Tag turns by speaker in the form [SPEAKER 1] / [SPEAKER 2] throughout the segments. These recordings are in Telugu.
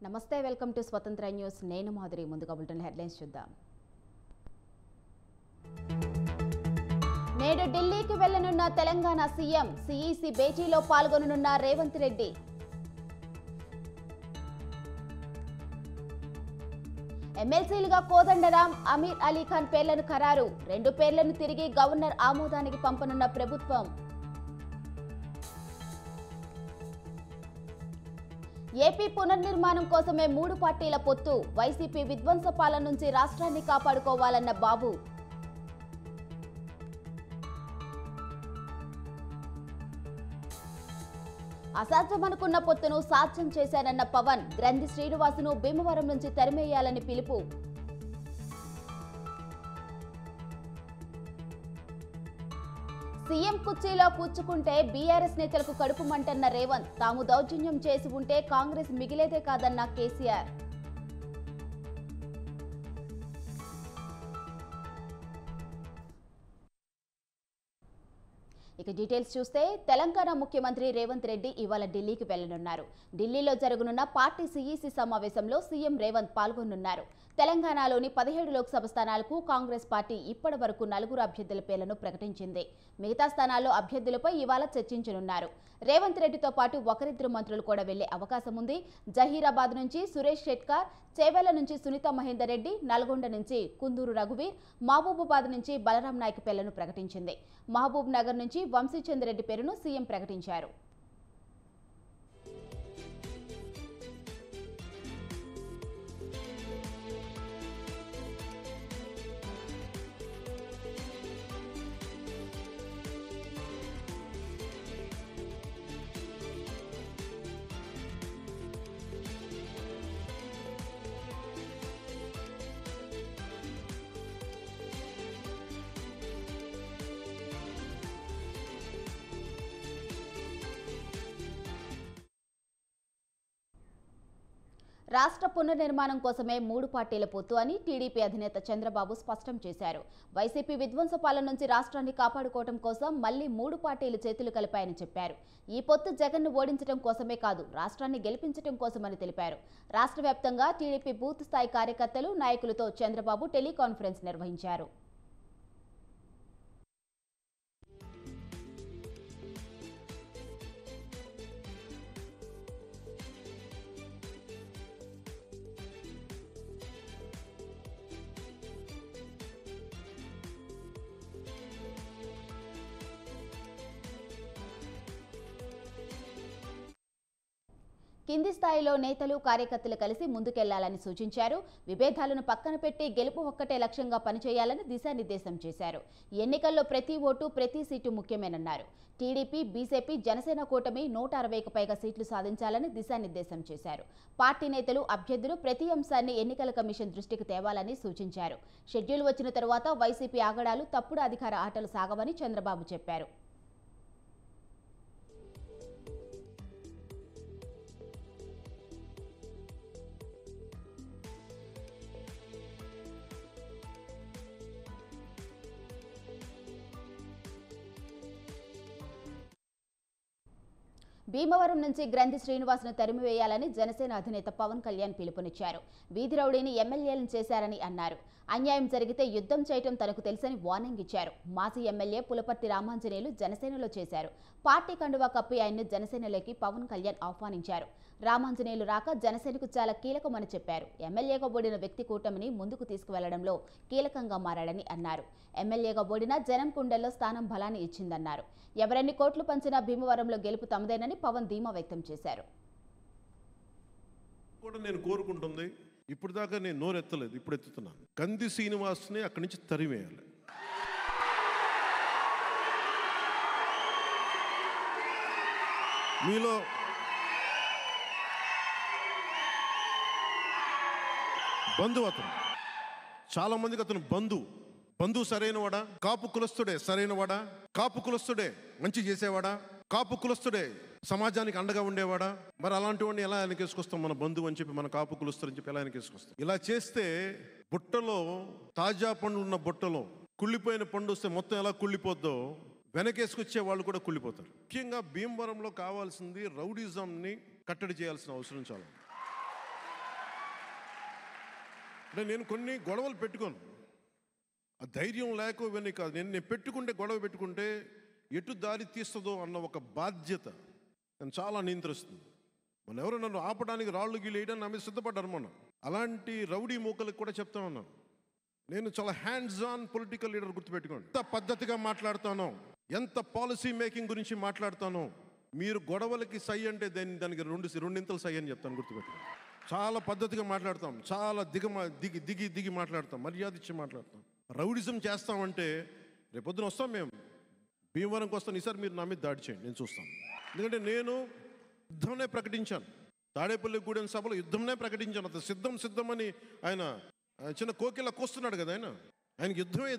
[SPEAKER 1] నమస్తే, వెల్కమ్ టు స్వతంత్ర న్యూస్. నేను మాధురి. ముందుగా బులెటిన్ హెడ్లైన్స్ చూద్దాం. నేడు ఢిల్లీకి వెళ్లనున్న తెలంగాణ సీఎం. సిఈసి భేటీలో పాల్గొననున్న రేవంత్ రెడ్డి. ఎమ్మెల్సీలుగా కోదండరాం, అమీర్ అలీ ఖాన్ పేర్లను ఖరారు. 2 పేర్లను తిరిగి గవర్నర్ ఆమోదానికి పంపనున్న ప్రభుత్వం. ఏపీ పునర్నిర్మాణం కోసమే 3 పార్టీల పొత్తు. వైసీపీ విధ్వంస పాలన నుంచి రాష్ట్రాన్ని కాపాడుకోవాలన్న బాబు. అసాధ్యమనుకున్న పొత్తును సాధ్యం చేశారన్న పవన్. గ్రంథి శ్రీనివాసును భీమవరం నుంచి తరిమేయాలని పిలుపు. సీఎం కుర్చీలో కూర్చుకుంటే బీఆర్ఎస్ నేతలకు కడుపు మంటన్న రేవంత్. తాము దౌర్జన్యం చేసి ఉంటే కాంగ్రెస్ మిగిలేదే కాదన్న కేసీఆర్. ఇక డీటెయిల్స్ చూస్తే, తెలంగాణ ముఖ్యమంత్రి రేవంత్ రెడ్డి ఇవాళ ఢిల్లీకి వెళ్లనున్నారు. ఢిల్లీలో జరగనున్న పార్టీ సీఈసీ సమావేశంలో సీఎం రేవంత్ పాల్గొనున్నారు. తెలంగాణలోని 17 లోక్సభ స్థానాలకు కాంగ్రెస్ పార్టీ ఇప్పటి వరకు 4 అభ్యర్థుల పేర్లను ప్రకటించింది. మిగతా స్థానాల్లో అభ్యర్థులపై ఇవాళ చర్చించనున్నారు. రేవంత్ రెడ్డితో పాటు ఒకరిద్దరు మంత్రులు కూడా వెళ్లే అవకాశం ఉంది. జహీరాబాద్ నుంచి సురేష్ షెట్కార్, చేవెళ్ల నుంచి సునీత మహేందర్ రెడ్డి, నల్గొండ నుంచి కుందూరు రఘువీర్, మహబూబాబాద్ నుంచి బలరాం నాయక్ పేర్లను ప్రకటించింది. మహబూబ్ నగర్ నుంచి వంశీచందర్ రెడ్డి పేరును సీఎం ప్రకటించారు. రాష్ట్ర పునర్నిర్మాణం కోసమే 3 పార్టీల పొత్తు అని టీడీపీ అధినేత చంద్రబాబు స్పష్టం చేశారు. వైసీపీ విధ్వంస పాలన నుంచి రాష్ట్రాన్ని కాపాడుకోవడం కోసం మళ్లీ 3 పార్టీలు చేతులు కలిపాయని చెప్పారు. ఈ పొత్తు జగన్ను ఓడించడం కోసమే కాదు, రాష్ట్రాన్ని గెలిపించడం కోసమని తెలిపారు. రాష్ట్ర వ్యాప్తంగా టీడీపీ బూత్ స్థాయి కార్యకర్తలు, నాయకులతో చంద్రబాబు టెలికాన్ఫరెన్స్ నిర్వహించారు. కింది స్థాయిలో నేతలు, కార్యకర్తలు కలిసి ముందుకెళ్లాలని సూచించారు. విభేదాలను పక్కన పెట్టి గెలుపు ఒక్కటే లక్ష్యంగా పనిచేయాలని దిశానిర్దేశం చేశారు. ఎన్నికల్లో ప్రతి ఓటు, ప్రతి సీటు ముఖ్యమేనన్నారు. టీడీపీ, బీజేపీ, జనసేన కూటమి 160కు పైగా సీట్లు సాధించాలని దిశానిర్దేశం చేశారు. పార్టీ నేతలు, అభ్యర్థులు ప్రతి అంశాన్ని ఎన్నికల కమిషన్ దృష్టికి తేవాలని సూచించారు. షెడ్యూల్ వచ్చిన తరువాత వైసీపీ ఆగడాలు, తప్పుడు అధికార ఆటలు సాగవని చంద్రబాబు చెప్పారు. భీమవరం నుంచి గ్రంథి శ్రీనివాసును తరిమివేయాలని జనసేన అధినేత పవన్ కళ్యాణ్ పిలుపునిచ్చారు. వీధి రౌడీని ఎమ్మెల్యేలను చేశారని అన్నారు. అన్యాయం జరిగితే యుద్ధం చేయటం తనకు తెలుసని వార్నింగ్ ఇచ్చారు. మాజీ ఎమ్మెల్యే పులపర్తి రామాంజనేయులు జనసేనలో చేశారు. పార్టీ కండువా కప్పి ఆయన్ను జనసేనలోకి పవన్ కళ్యాణ్ ఆహ్వానించారు. రామాంజనేయులు రాక జనసేనకు చాలా కీలకమని చెప్పారు. ఎమ్మెల్యేగా ఓడిన వ్యక్తి కూటమిని ముందుకు తీసుకువెళ్లడంలో కీలకంగా మారాడని అన్నారు. ఎమ్మెల్యేగా ఓడిన జనం కుండెల్లో స్థానం బలాన్ని ఇచ్చిందన్నారు. ఎవరెన్ని కోట్లు పంచినా భీమవరంలో గెలుపు తమదేనని పవన్ ధీమా వ్యక్తం చేశారు.
[SPEAKER 2] నేను కోరుకుంటుంది, ఇప్పుడు దాకా నేను నోరెత్తలేదు, ఇప్పుడు ఎత్తుతున్నాను. కంది శ్రీనివాస్ని అక్కడి నుంచి తరివేయాలి. మీలో బంధువు అతను, చాలా మందికి అతను బంధువు సరైనవాడా? కాపు కులస్తుడే సరైనవాడా? కాపు కులస్తుడే మంచి చేసేవాడా? కాపు కులస్తుడే సమాజానికి అండగా ఉండేవాడా? మరి అలాంటి వాడిని ఎలా వెనకేసుకొస్తాం? మన బంధువు అని చెప్పి, మన కాపు కులస్తుని చెప్పి ఎలా వెనకేసుకొస్తాం? ఇలా చేస్తే బుట్టలో, తాజా పండు ఉన్న బుట్టలో కుళ్ళిపోయిన పండు వస్తే మొత్తం ఎలా కుళ్ళిపోద్దో వెనకేసుకొచ్చే వాళ్ళు కూడా కుళ్ళిపోతారు. ముఖ్యంగా భీమవరంలో కావాల్సింది రౌడిజంని కట్టడి చేయాల్సిన అవసరం చాలా. అంటే నేను కొన్ని గొడవలు పెట్టుకోను, ఆ ధైర్యం లేక ఇవన్నీ కాదు. నేను పెట్టుకుంటే గొడవ పెట్టుకుంటే ఎటు దారి తీస్తుందో అన్న ఒక బాధ్యత నన్ను చాలా నియంత్రిస్తుంది. మన ఎవరు నన్ను ఆపడానికి రాళ్ళు గీళ్ళు వేయడానికి నా మీద సిద్ధపడ్డారు. అలాంటి రౌడీ మూకలకు కూడా చెప్తా ఉన్నాను, నేను చాలా హ్యాండ్స్ ఆన్ పొలిటికల్ లీడర్. గుర్తుపెట్టుకోండి, ఎంత పద్ధతిగా మాట్లాడతానో, ఎంత పాలసీ మేకింగ్ గురించి మాట్లాడతానో. మీరు గొడవలకి సై అంటే దానికి రెండింతలు సై అని చెప్తాను. గుర్తుపెట్టుకోండి, చాలా పద్ధతిగా మాట్లాడతాం, చాలా దిగి మాట్లాడతాం, మర్యాద ఇచ్చి మాట్లాడతాం. రౌడిజం చేస్తామంటే రేపొద్దున వస్తాం, మేము భీమవరంకి వస్తాను, ఈసారి మీరు నా మీద దాడి చేయండి, నేను చూస్తాను. ఎందుకంటే నేను యుద్ధంనే ప్రకటించాను, తాడేపల్లిగూడెం సభలో యుద్ధంనే ప్రకటించాను. అతను సిద్ధమని ఆయన చిన్న కోకిలా కోస్తున్నాడు కదా, ఆయనకి యుద్ధమే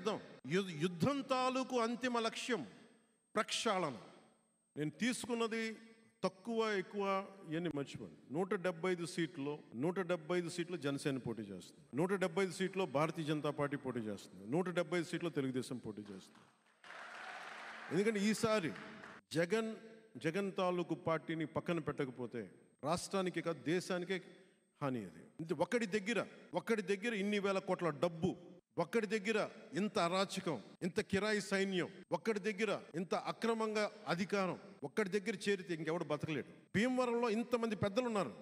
[SPEAKER 2] యుద్ధం తాలూకు అంతిమ లక్ష్యం ప్రక్షాళన. నేను తీసుకున్నది తక్కువ ఎక్కువ ఇవన్నీ మర్చిపోండి. 175 సీట్లు జనసేన పోటీ చేస్తుంది, 175 సీట్లో భారతీయ జనతా పార్టీ పోటీ చేస్తుంది, 175 సీట్లో తెలుగుదేశం పోటీ చేస్తుంది. ఎందుకంటే ఈసారి జగన్ తాలూకు పార్టీని పక్కన పెట్టకపోతే రాష్ట్రానికి కాదు దేశానికే హాని. అది ఒక్కడి దగ్గర ఇన్ని వేల కోట్ల డబ్బు, ఒక్కడి దగ్గర ఇంత అరాచకం, ఇంత కిరాయి సైన్యం, ఒక్కడి దగ్గర ఇంత అక్రమంగా అధికారం, ఒక్కడి దగ్గర చేరితే ఇంకెవడు బతకలేడు. భీమవరంలో ఇంతమంది పెద్దలు ఉన్నారు,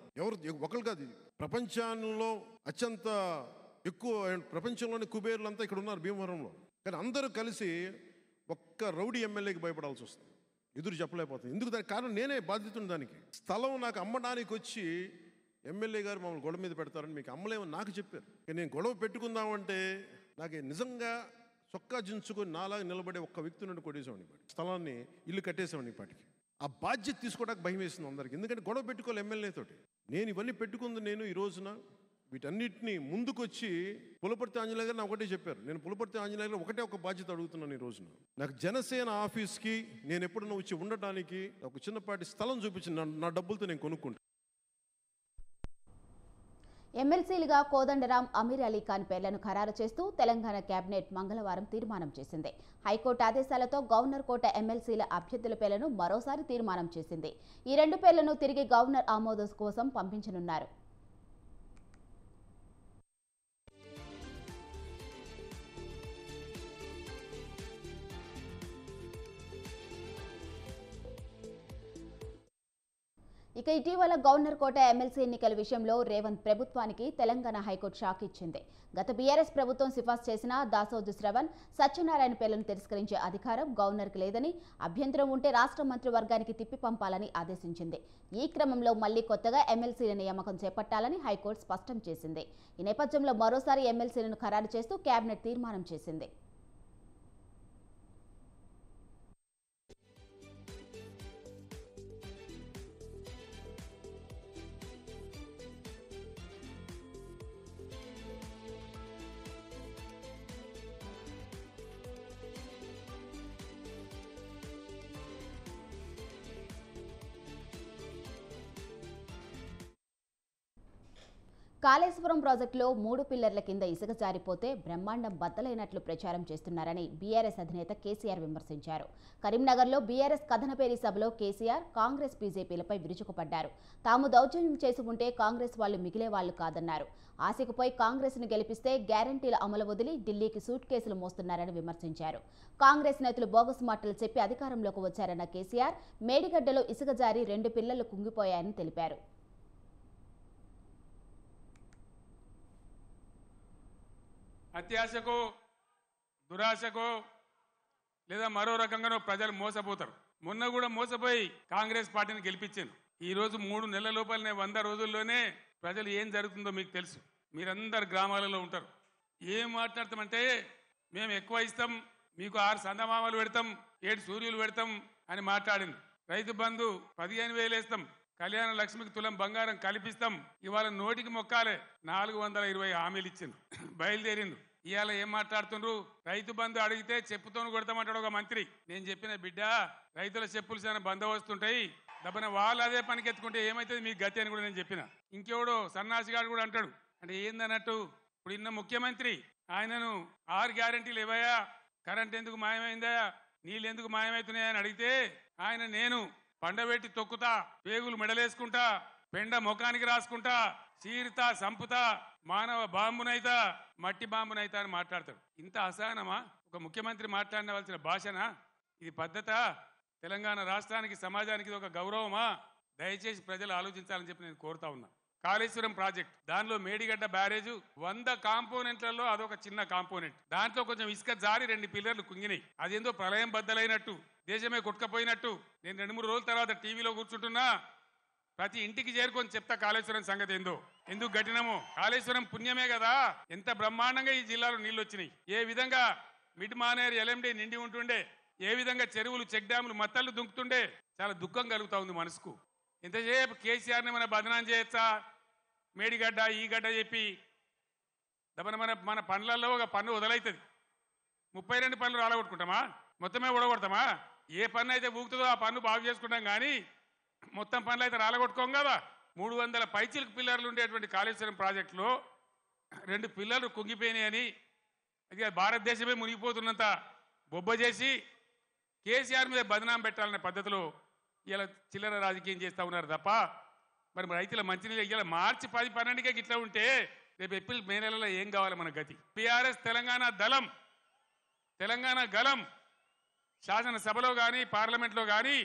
[SPEAKER 2] ఒకరు కాదు, ప్రపంచంలో అత్యంత ఎక్కువ, ప్రపంచంలోని కుబేర్లంతా ఇక్కడ ఉన్నారు భీమవరంలో. కానీ అందరూ కలిసి ఒక్క రౌడీ ఎమ్మెల్యేకి భయపడాల్సి వస్తుంది, ఎదురు చెప్పలేకపోతుంది. ఎందుకు? దానికి కారణం నేనే బాధ్యతను. దానికి స్థలం నాకు అమ్మడానికి వచ్చి ఎమ్మెల్యే గారు మమ్మల్ని గొడవ మీద పెడతారని మీకు అమ్మలేమని నాకు చెప్పారు. కానీ నేను గొడవ పెట్టుకుందామంటే నాకు నిజంగా చొక్కా జించుకొని నాలాగా నిలబడే ఒక్క వ్యక్తి నుండి కొట్టేసేవాడిని, స్థలాన్ని ఇల్లు కట్టేసేవాడిని. పాటికి ఆ బాధ్యత తీసుకోవడానికి భయం వేస్తుంది అందరికి, ఎందుకంటే గొడవ పెట్టుకోవాలి ఎమ్మెల్యేతోటి. నేను ఇవన్నీ పెట్టుకుంది నేను ఈ రోజున వీటన్నిటిని ముందుకొచ్చి పులపర్తి ఆంజనేయ గారు ఒకటే చెప్పారు. నేను పులపర్తి ఆంజనేయ గారు ఒక బాధ్యత అడుగుతున్నాను ఈ రోజున. నాకు జనసేన ఆఫీస్కి నేను ఎప్పుడన్నా వచ్చి ఉండటానికి ఒక చిన్నపాటి స్థలం చూపించి నా డబ్బులతో నేను కొనుక్కుంటాను.
[SPEAKER 1] ఎమ్మెల్సీలుగా కోదండరాం, అమీర్ అలీ ఖాన్ పేర్లను ఖరారు చేస్తూ తెలంగాణ కేబినెట్ మంగళవారం తీర్మానం చేసింది. హైకోర్టు ఆదేశాలతో గవర్నర్ కోట ఎమ్మెల్సీల అభ్యర్థుల పేర్లను మరోసారి తీర్మానం చేసింది. ఈ 2 పేర్లను తిరిగి గవర్నర్ ఆమోదం కోసం పంపించనున్నారు. ఇక ఇటీవల గవర్నర్ కోట ఎమ్మెల్సీ ఎన్నికల విషయంలో రేవంత్ ప్రభుత్వానికి తెలంగాణ హైకోర్టు షాక్ ఇచ్చింది. గత బీఆర్ఎస్ ప్రభుత్వం సిఫార్సు చేసిన దాసోజు శ్రవణ్, సత్యనారాయణ పేర్లను తిరస్కరించే అధికారం గవర్నర్కి లేదని, అభ్యంతరం ఉంటే రాష్ట్ర మంత్రివర్గానికి తిప్పి పంపాలని ఆదేశించింది. ఈ క్రమంలో మళ్లీ కొత్తగా ఎమ్మెల్సీల నియామకం చేపట్టాలని హైకోర్టు స్పష్టం చేసింది. ఈ నేపథ్యంలో మరోసారి ఎమ్మెల్సీలను ఖరారు చేస్తూ కేబినెట్ తీర్మానం చేసింది. కాళేశ్వరం ప్రాజెక్టులో 3 పిల్లర్ల కింద ఇసుక జారిపోతే బ్రహ్మాండం బద్దలైనట్లు ప్రచారం చేస్తున్నారని బీఆర్ఎస్ అధినేత కేసీఆర్ విమర్శించారు. కరీంనగర్లో బీఆర్ఎస్ కథనపేరి సభలో కేసీఆర్ కాంగ్రెస్ బీజేపీలపై విరుచుకుపడ్డారు. తాము దౌర్జన్యం చేసి ఉంటే కాంగ్రెస్ వాళ్లు మిగిలేవాళ్లు కాదన్నారు. ఆశకుపోయి కాంగ్రెస్ను గెలిపిస్తే గ్యారంటీల అమలు వదిలి ఢిల్లీకి సూట్ కేసులు మోస్తున్నారని విమర్శించారు. కాంగ్రెస్ నేతలు బోగస్ మాటలు చెప్పి అధికారంలోకి వచ్చారన్న కేసీఆర్ మేడిగడ్డలో ఇసుక జారి 2 పిల్లలు కుంగిపోయాయని తెలిపారు.
[SPEAKER 3] అత్యాశకో దురాశకో లేదా మరో రకంగానో ప్రజలు మోసపోతారు. మొన్న కూడా మోసపోయి కాంగ్రెస్ పార్టీని గెలిపించాను. ఈ రోజు 3 నెలల లోపలనే 100 రోజుల్లోనే ప్రజలు ఏం జరుగుతుందో మీకు తెలుసు. మీరందరు గ్రామాలలో ఉంటారు. ఏం మాట్లాడతామంటే మేము ఎక్కువ ఇస్తాం, మీకు 6 సందమామలు పెడతాం, 7 సూర్యులు పెడతాం అని మాట్లాడింది. రైతు బంధు 15,000 వేస్తాం, కళ్యాణ లక్ష్మికి తులం బంగారం కల్పిస్తాం. ఇవాళ నోటికి మొక్కాలే 420 హామీలు ఇచ్చింది, బయలుదేరింది. ఇవాళ ఏం మాట్లాడుతుండ్రు? రైతు బంధు అడిగితే చెప్పుతో కొడతామంటాడు ఒక మంత్రి. నేను చెప్పిన బిడ్డ, రైతుల చెప్పులు చాలా బందోబస్తుంటాయి, దబ్బన వాళ్ళు అదే పనికెత్తుకుంటే ఏమైతుంది మీకు గతి అని కూడా నేను చెప్పిన. ఇంకెవడో సన్నాసిగాడు కూడా అంటాడు. అంటే ఏందన్నట్టు, ఇప్పుడు ఇన్న ముఖ్యమంత్రి ఆయనను 6 గ్యారెంటీలు ఇవ్వయా, కరెంట్ ఎందుకు మాయమైందా, నీళ్ళు ఎందుకు మాయమవుతున్నాయని అడిగితే ఆయన నేను పండబెట్టి తొక్కుతా, పేగులు మెడలేసుకుంటా, పెండ ముఖానికి రాసుకుంటా, చీరుతా, సంపుతా, మానవ బాంబునైతా మట్టి బాంబునైతా అని మాట్లాడతాడు. ఇంత అసహనమా? ఒక ముఖ్యమంత్రి మాట్లాడవలసిన భాషనా ఇది? పద్ధత? తెలంగాణ రాష్ట్రానికి సమాజానికి ఇది ఒక గౌరవమా? దయచేసి ప్రజలు ఆలోచించాలని చెప్పి నేను కోరుతా ఉన్నా. కాళేశ్వరం ప్రాజెక్ట్, దానిలో మేడిగడ్డ బ్యారేజ్ 100 కాంపోనెంట్లలో అదొక చిన్న కాంపోనెంట్. దాంట్లో కొంచెం ఇసుక జారి 2 పిల్లర్లు కుంగినాయి. అదేందో ప్రళయం బద్దలైనట్టు, దేశమే కొట్టుకపోయినట్టు. నేను 2-3 రోజుల తర్వాత టీవీలో కూర్చుంటున్నా, ప్రతి ఇంటికి చేరుకొని చెప్తా కాళేశ్వరం సంగతి ఏందో, ఎందుకు కట్టినమో. కాళేశ్వరం పుణ్యమే కదా ఎంత బ్రహ్మాండంగా ఈ జిల్లాలో నీళ్లు వచ్చినాయి. ఏ విధంగా మిడ్ మానేరు ఎల్ఎండి నిండి ఉంటుండే, ఏ విధంగా చెరువులు చెక్ డ్యాములు మత్తళ్ళు దుంకుతుండే. చాలా దుఃఖం కలుగుతా ఉంది మనసుకు. ఇంతసేపు కేసీఆర్ని మన బదనాం చేయొచ్చా? మేడిగడ్డ ఈ గడ్డ చెప్పి మన పనులలో ఒక పన్ను వదలవుతుంది. 32 పనులు రాలగొట్టుకుంటామా? మొత్తమే ఊడగొడతామా? ఏ పన్ను అయితే ఊగుతుందో ఆ పన్ను బాగు చేసుకుంటాం, కానీ మొత్తం పనులు అయితే రాలగొట్టుకోం కదా. 300 పైచిలకు పిల్లర్లు ఉండేటువంటి కాళేశ్వరం ప్రాజెక్టులో 2 పిల్లర్లు కుంగిపోయినాయని, అది భారతదేశమే మునిగిపోతున్నంత బొబ్బ చేసి కేసీఆర్ మీద బదనాం పెట్టాలనే పద్ధతిలో ఇలా చిల్లర రాజకీయం చేస్తూ ఉన్నారు తప్ప, మరి రైతుల మంచినీళ్ళు ఇలా మార్చి 10-12కే గిట్లా ఉంటే రేపు ఏప్రిల్ మే నెలలో ఏం కావాలి మన గతి? టీఆర్ఎస్ తెలంగాణ గలం శాసనసభలో కానీ పార్లమెంట్లో కానీ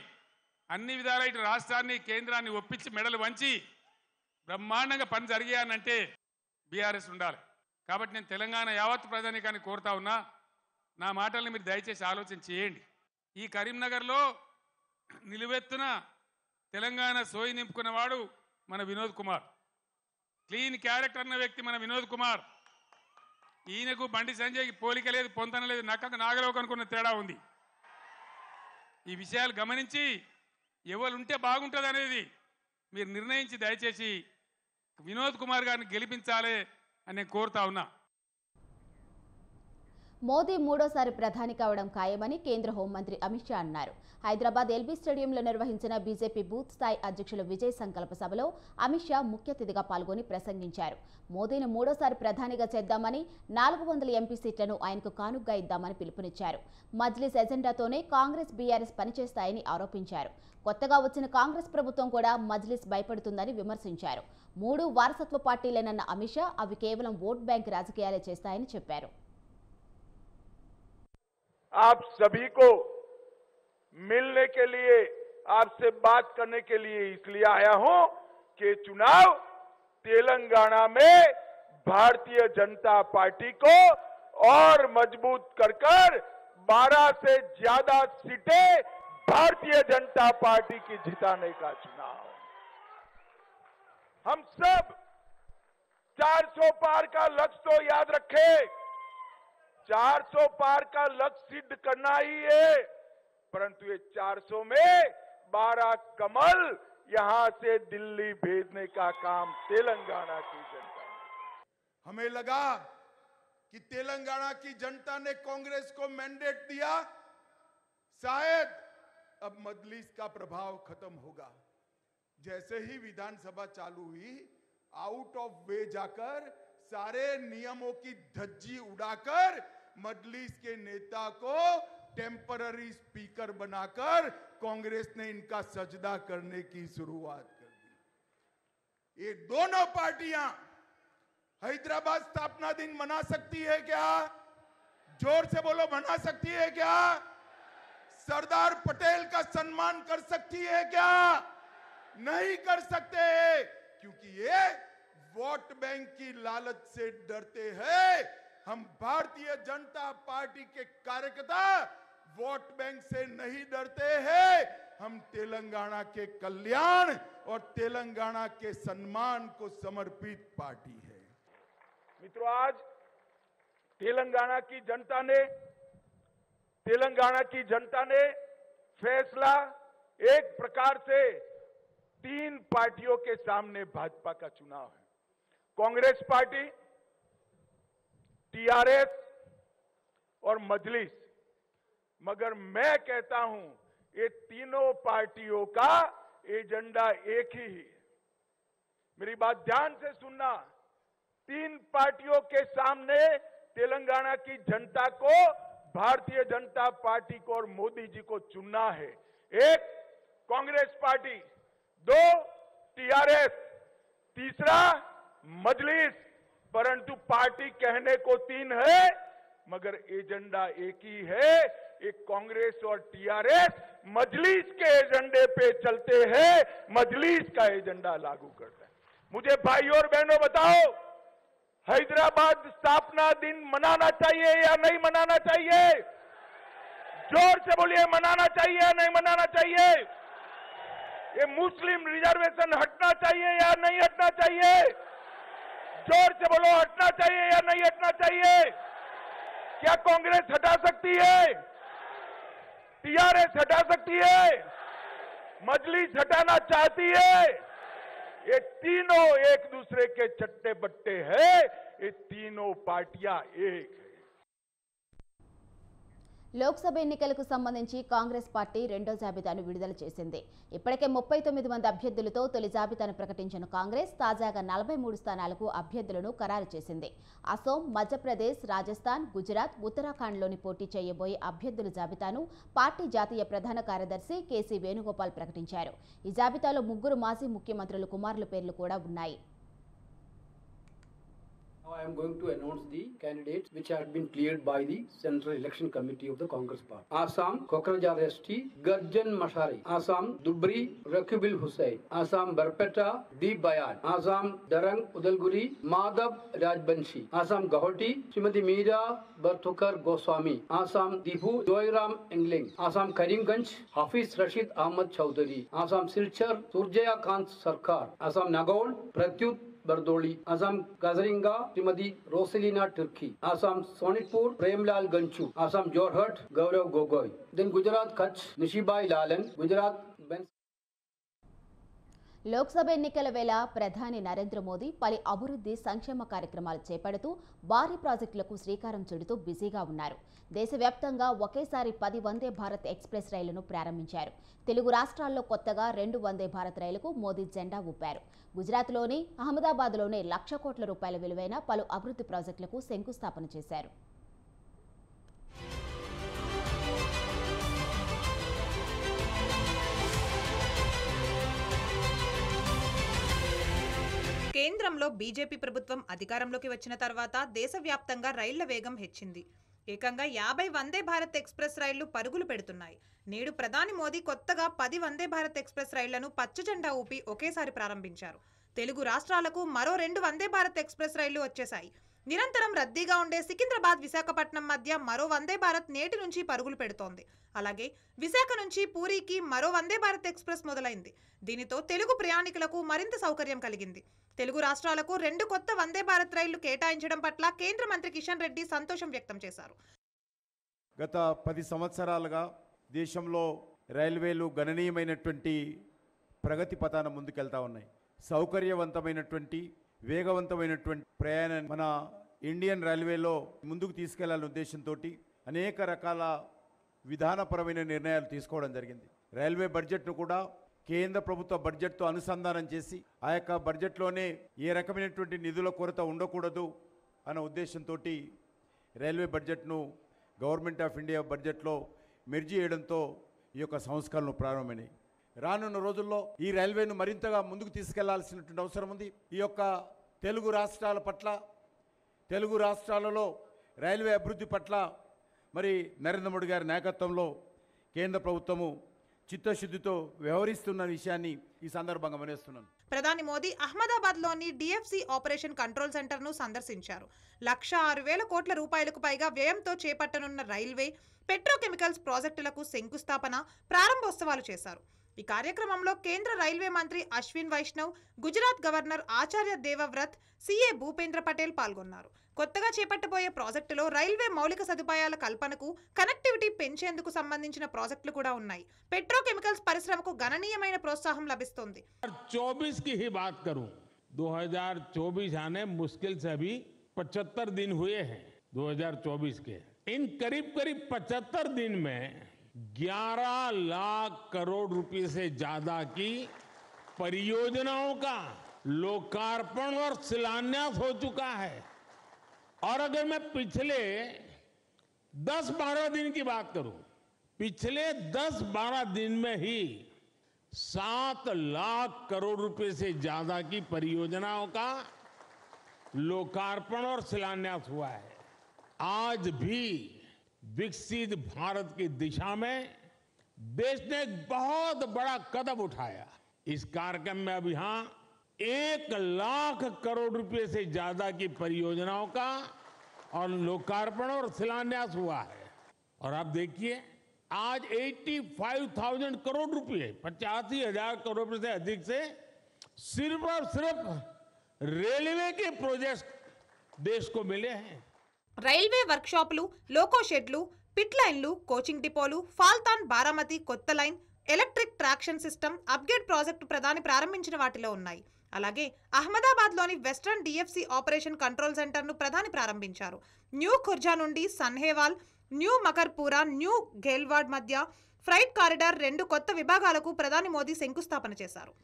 [SPEAKER 3] అన్ని విధాల ఇటు రాష్ట్రాన్ని కేంద్రాన్ని ఒప్పించి మెడలు వంచి బ్రహ్మాండంగా పని జరిగాయనంటే బీఆర్ఎస్ ఉండాలి. కాబట్టి నేను తెలంగాణ యావత్ ప్రజానీకాన్ని కోరుతా ఉన్నా, నా మాటల్ని మీరు దయచేసి ఆలోచన చేయండి. ఈ కరీంనగర్లో నిలువెత్తున తెలంగాణ సోయి నింపుకున్నవాడు మన వినోద్ కుమార్. క్లీన్ క్యారెక్టర్ అన్న వ్యక్తి మన వినోద్ కుమార్. ఈయనకు బండి సంజయ్కి పోలిక లేదు, పొంతన లేదు, నక్కకు నాగలోకి అనుకున్న తేడా ఉంది. ఈ విషయాలు గమనించి ఎవరుంటే బాగుంటుంది అనేది మీరు నిర్ణయించి దయచేసి వినోద్ కుమార్ గారిని గెలిపించాలి అని నేను కోరుతా ఉన్నా.
[SPEAKER 1] మోదీ మూడోసారి ప్రధాని కావడం ఖాయమని కేంద్ర హోంమంత్రి అమిత్ షా అన్నారు. హైదరాబాద్ ఎల్బీ స్టేడియంలో నిర్వహించిన బీజేపీ బూత్ స్థాయి అధ్యక్షుల విజయ్ సంకల్ప సభలో అమిత్ షా ముఖ్య అతిథిగా పాల్గొని ప్రసంగించారు. మోదీని మూడోసారి ప్రధానిగా చేద్దామని 400 ఎంపీ సీట్లను ఆయనకు కానుగ్గా ఇద్దామని పిలుపునిచ్చారు. మజ్లిస్ ఎజెండాతోనే కాంగ్రెస్ బీఆర్ఎస్ పనిచేస్తాయని ఆరోపించారు. కొత్తగా వచ్చిన కాంగ్రెస్ ప్రభుత్వం కూడా మజ్లిస్ భయపడుతుందని విమర్శించారు. 3 వారసత్వ పార్టీలేనన్న అమిత్ షా అవి కేవలం ఓట్ బ్యాంక్ రాజకీయాలే చేస్తాయని చెప్పారు.
[SPEAKER 4] आप सभी को मिलने के लिए, आपसे बात करने के लिए इसलिए आया हूं कि चुनाव तेलंगाना में भारतीय जनता पार्टी को और मजबूत कर 12 से ज्यादा सीटें भारतीय जनता पार्टी की जिताने का चुनाव। हम सब 400 पार का लक्ष्य तो याद रखें, 400 पार का लक्ष्य सिद्ध करना ही है, परंतु ये 400 में 12 कमल यहां से दिल्ली भेजने का काम तेलंगाना की जनता ने।
[SPEAKER 5] हमें लगा कि तेलंगाना की जनता ने कांग्रेस को मैंडेट दिया, शायद अब मजलिस का प्रभाव खत्म होगा। जैसे ही विधानसभा चालू हुई, आउट ऑफ वे जाकर सारे नियमों की धज्जी उड़ाकर मजलिस के नेता को टेम्पररी स्पीकर बनाकर कांग्रेस ने इनका सजदा करने की शुरुआत कर दी। ये दोनों पार्टियां हैदराबाद स्थापना दिन मना सकती है क्या? जोर से बोलो, मना सकती है क्या? सरदार पटेल का सम्मान कर सकती है क्या? नहीं कर सकते, क्योंकि ये वोट बैंक की लालच से डरते हैं। हम भारतीय जनता पार्टी के कार्यकर्ता वोट बैंक से नहीं डरते हैं। हम तेलंगाना के कल्याण और तेलंगाना के सम्मान को समर्पित पार्टी है।
[SPEAKER 4] मित्रों, आज तेलंगाना की जनता ने फैसला एक प्रकार से 3 पार्टियों के सामने भाजपा का चुनाव है, कांग्रेस पार्टी, टीआरएस और मजलिस। मगर मैं कहता हूं ये तीनों पार्टियों का एजेंडा एक ही है। मेरी बात ध्यान से सुनना, 3 पार्टियों के सामने तेलंगाना की जनता को, भारतीय जनता पार्टी को और मोदी जी को चुनना है। 1 कांग्रेस पार्टी, 2 टीआरएस, तीसरा मजलिस परंतु पार्टी कहने को तीन है मगर एजेंडा एक ही है। एक कांग्रेस और टीआरएस मजलिस के एजेंडे पे चलते हैं, मजलिस का एजेंडा लागू करते हैं। मुझे भाइयों और बहनों बताओ, हैदराबाद स्थापना दिन मनाना चाहिए या नहीं मनाना चाहिए? जोर से बोलिए, मनाना चाहिए या नहीं मनाना चाहिए? ये मुस्लिम रिजर्वेशन हटना चाहिए या नहीं हटना चाहिए? जोर से बोलो, हटना चाहिए या नहीं हटना चाहिए? क्या कांग्रेस हटा सकती है? टीआरएस हटा सकती है? मजलिस हटाना चाहती है? ये तीनों एक दूसरे के चट्टे बट्टे हैं, ये तीनों पार्टियां एक है।
[SPEAKER 1] లోక్సభ ఎన్నికలకు సంబంధించి కాంగ్రెస్ పార్టీ రెండో జాబితాను విడుదల చేసింది. ఇప్పటికే 39 మంది అభ్యర్థులతో తొలి జాబితాను ప్రకటించిన కాంగ్రెస్ తాజాగా 43 స్థానాలకు అభ్యర్థులను ఖరారు చేసింది. అసోం, మధ్యప్రదేశ్, రాజస్థాన్, గుజరాత్, ఉత్తరాఖండ్లోని పోటీ చేయబోయే అభ్యర్థుల జాబితాను పార్టీ జాతీయ ప్రధాన కార్యదర్శి కేసీ వేణుగోపాల్ ప్రకటించారు. ఈ జాబితాలో 3 మాజీ ముఖ్యమంత్రుల కుమారుల పేర్లు కూడా ఉన్నాయి.
[SPEAKER 6] Now I am going to announce the candidates which have been cleared by the Central Election Committee of the Congress Party. Assam, Kokrajhar ST, Garjan Mashari. Assam, Dubri, Rakibil Hussain. Assam, Barpeta, D. Bayan. Assam, Darang, Udalguri, Madhav Rajbanshi. Assam, Gauhati, Srimati Meera Barthukar Goswami. Assam, Dipu Joyram Engling. Assam, Karimganj, Hafiz Rashid Ahmad Chowdhury. Assam, Silchar, Surjaya Kant Sarkar. Assam, Nagaon, Pratyut Bardoli. Assam Kazaringa, Srimati Rosalina Turki. Assam Sonitpur, Premlal Ganchu. Assam Jorhat, Gaurav Gogoi. Then Gujarat Kutch, Nishibai Lalan. Gujarat Ben.
[SPEAKER 1] Lok Sabha ఎన్నికల వేళ ప్రధాని నరేంద్ర మోదీ పలు అభివృద్ధి సంక్షేమ కార్యక్రమాలు చేపడుతూ భారీ ప్రాజెక్టులకు శ్రీకారం చుడుతూ బిజీగా ఉన్నారు. దేశవ్యాప్తంగా ఒకేసారి 10 వందే భారత్ ఎక్స్ప్రెస్ రైళ్లను ప్రారంభించారు. తెలుగు రాష్ట్రాల్లో కొత్తగా 2 వందే భారత్ రైలుకు మోదీ జెండా ఊపారు. గుజరాత్లోని అహ్మదాబాద్లోనే 1,00,000 కోట్ల రూపాయల విలువైన పలు అభివృద్ధి ప్రాజెక్టులకు శంకుస్థాపన చేశారు.
[SPEAKER 7] కేంద్రంలో బీజేపీ ప్రభుత్వం అధికారంలోకి వచ్చిన తర్వాత దేశవ్యాప్తంగా రైళ్ల వేగం హెచ్చింది. ఏకంగా 50 వందే భారత్ ఎక్స్ప్రెస్ రైళ్లు పరుగులు పెడుతున్నాయి. నేడు ప్రధాని మోదీ కొత్తగా 10 వందే భారత్ ఎక్స్ప్రెస్ రైళ్లను పచ్చజెండా ఊపి ఒకేసారి ప్రారంభించారు. తెలుగు రాష్ట్రాలకు మరో 2 వందే భారత్ ఎక్స్ప్రెస్ రైళ్లు వచ్చేశాయి. నిరంతరం రద్దీగా ఉండే సికింద్రాబాద్ విశాఖపట్నం మధ్య మరో వందే భారత్ నేటి నుంచి పరుగులు పెడుతోంది. అలాగే విశాఖ నుంచి పూరికి మరో వందే భారత్ ఎక్స్ప్రెస్ మొదలైంది. దీనితో తెలుగు ప్రయాణికులకు మరింత సౌకర్యం కలిగింది. తెలుగు రాష్ట్రాలకు 2 కొత్త వందే భారత్ రైళ్లు కేటాయించడం పట్ల కేంద్ర మంత్రి కిషన్ రెడ్డి సంతోషం వ్యక్తం చేశారు.
[SPEAKER 8] గత 10 సంవత్సరాలుగా దేశంలో రైల్వేలు గణనీయమైనటువంటి ప్రగతి పథాన ముందుకెళ్తా ఉన్నాయి. సౌకర్యవంతమైనటువంటి వేగవంతమైనటువంటి ప్రయాణం మన ఇండియన్ రైల్వేలో ముందుకు తీసుకెళ్లాలనే ఉద్దేశంతో అనేక రకాల విధానపరమైన నిర్ణయాలు తీసుకోవడం జరిగింది. రైల్వే బడ్జెట్ను కూడా కేంద్ర ప్రభుత్వ బడ్జెట్తో అనుసంధానం చేసి ఆ యొక్క బడ్జెట్లోనే ఏ రకమైనటువంటి నిధుల కొరత ఉండకూడదు అన్న ఉద్దేశంతో రైల్వే బడ్జెట్ను గవర్నమెంట్ ఆఫ్ ఇండియా బడ్జెట్లో మెర్జ్ చేయడంతో ఈ యొక్క సంస్కరణలు ప్రారంభమైనాయి. రానున్న రోజుల్లో ఈ రైల్వేను మరింతగా ముందుకు తీసుకెళ్లాల్సినటువంటి అవసరం ఉంది. ఈ యొక్క తెలుగు రాష్ట్రాల పట్ల, తెలుగు రాష్ట్రాలలో రైల్వే అభివృద్ధి పట్ల మరి నరేంద్ర మోడీ గారి నాయకత్వంలో కేంద్ర ప్రభుత్వము చిత్తశుద్ధితో వ్యవహరిస్తున్న విషయాన్ని ఈ సందర్భంగా మనస్తున్నాను.
[SPEAKER 7] ప్రధాని మోదీ అహ్మదాబాద్లోని డిఎఫ్సి ఆపరేషన్ కంట్రోల్ సెంటర్ను సందర్శించారు. 1,06,000 కోట్ల రూపాయలకు పైగా వ్యయంతో చేపట్టనున్న రైల్వే, పెట్రోకెమికల్స్ ప్రాజెక్టులకు శంకుస్థాపన, ప్రారంభోత్సవాలు చేశారు. ఈ కార్యక్రమంలో కేంద్ర రైల్వే మంత్రి అశ్విన్ వైష్ణవ్, గుజరాత్ గవర్నర్ ఆచార్య దేవవ్రత్, సీఏ భూపేంద్ర పటేల్ పాల్గొన్నారు. కొత్తగా చేపట్టబోయే ప్రాజెక్టులో రైల్వే మౌలిక సదుపాయాల కల్పనకు, కనెక్టివిటీ పెంచేందుకు సంబంధించిన ప్రాజెక్టులు కూడా ఉన్నాయి. పెట్రోకెమికల్స్ పరిశ్రమకు గణనీయమైన ప్రోత్సాహం లభిస్తుంది.
[SPEAKER 9] 2024 की ही बात करूं, 2024 आने मुश्किल से अभी 75 दिन हुए हैं 2024 के. इन करीब 75 दिन में 11 लाख करोड़ रुपए से ज्यादा की परियोजनाओं का लोकार्पण और शिलान्यास हो चुका है. और अगर मैं पिछले 10-12 दिन की बात करूं, पिछले 10-12 दिन में ही 7 लाख करोड़ रुपए से ज्यादा की परियोजनाओं का लोकार्पण और शिलान्यास हुआ है। आज भी विकसित भारत की दिशा में देश ने एक बहुत बड़ा कदम उठाया। इस कार्यक्रम में अब यहाँ 1 लाख करोड़ रुपए से ज्यादा की परियोजनाओं का और लोकार्पण और शिलान्यास हुआ है। और आप देखिए आज 85,000 करोड़ रुपए, 85,000 करोड़ रुपए से अधिक से सिर्फ और सिर्फ रेलवे के प्रोजेक्ट देश को मिले हैं।
[SPEAKER 7] రైల్వే వర్క్షాపులు, లోకో షెడ్లు, పిట్ లైన్లు, కోచింగ్ డిపోలు, ఫాల్తాన్ బారామతి కొత్త line, electric traction system upgrade project ప్రధాని ప్రారంభించిన వాటిలో ఉన్నాయి. అలాగే అహ్మదాబాద్లోని వెస్ట్రన్ డిఎఫ్సి ఆపరేషన్ కంట్రోల్ సెంటర్ను ప్రధాని ప్రారంభించారు. న్యూ ఖుర్జా నుండి సన్హేవాల్, న్యూ మకర్పూరా, న్యూ గేల్వాడ్ మధ్య ఫ్రైట్ కారిడార్ 2 కొత్త విభాగాలకు ప్రధాని మోదీ శంకుస్థాపన చేశారు.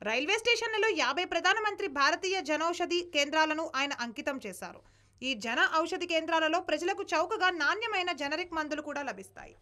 [SPEAKER 7] రైల్వే స్టేషన్లలో 50 ప్రధానమంత్రి భారతీయ జనౌషధి కేంద్రాలను ఆయన అంకితం చేశారు. ఈ జన ఔషధి కేంద్రాలలో ప్రజలకు చౌకగా నాణ్యమైన జనరిక్ మందులు కూడా లభిస్తాయి.